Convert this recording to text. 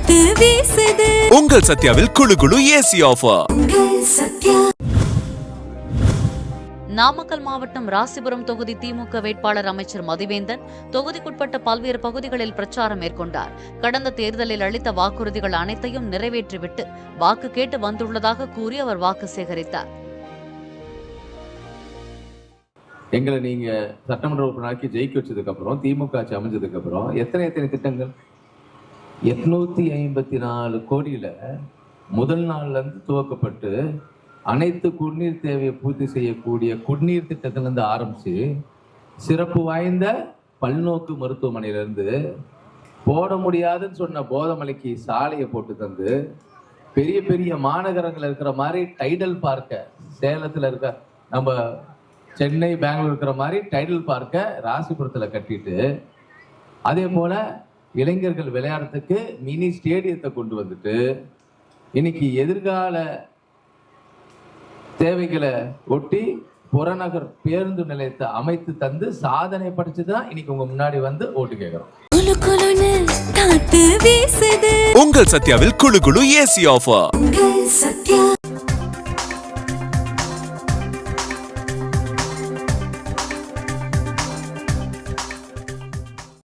காத்து வீசுது. உங்கள் சத்யாவில் குளு குளு ஏசி ஆஃபர். நாமக்கல் மாவட்டம் ராசிபுரம் தொகுதி திமுக வேட்பாளர் அமைச்சர் மதிவேந்தன் தொகுதிக்குட்பட்ட பல்வேறு பகுதிகளில் பிரச்சாரம் மேற்கொண்டார். கடந்த தேர்தலில் அளித்த வாக்குறுதிகள் அனைத்தையும் நிறைவேற்றிவிட்டு வாக்கு கேட்டு வந்துள்ளதாக கூறி அவர் வாக்கு சேகரித்தார். எங்களை நீங்க சட்டமன்ற உறுப்பினராக்கி ஜெயிக்க வச்சதுக்கு அப்புறம் திமுக ஆட்சி அமைஞ்சதுக்கு அப்புறம் எத்தனை திட்டங்கள் 854 கோடியில முதல் நாள்ல இருந்து துவக்கப்பட்டு அனைத்து குடிநீர் தேவையை பூர்த்தி செய்யக்கூடிய குடிநீர் திட்டத்திலிருந்து ஆரம்பிச்சு சிறப்பு வாய்ந்த பல்நோக்கு மருத்துவமனையிலிருந்து போட முடியாதுன்னு சொன்ன போதமலைக்கு சாலையை போட்டு தந்து பெரிய பெரிய மாநகரங்கள் இருக்கிற மாதிரி டைடல் பார்க்க சேலத்துல இருக்க நம்ம சென்னை பெங்களூர் இருக்கிற மாதிரி டைடல் பார்க்க ராசிபுரத்தில் கட்டிட்டு அதே போல இளைஞர்கள் விளையாடுறதுக்கு மினி ஸ்டேடியத்தை கொண்டு வந்துட்டு இன்னைக்கு எதிர்கால தேவைகளை ஒட்டி புறநகர் பேருந்து நிலையத்தை அமைத்து தந்து சாதனை படிச்சுதான் இன்னைக்கு உங்க முன்னாடி வந்து ஓட்டு கேட்கிறோம். காத்து வீசுது. உங்கள் சத்யாவில் குளு குளு ஏசி ஆஃபர்.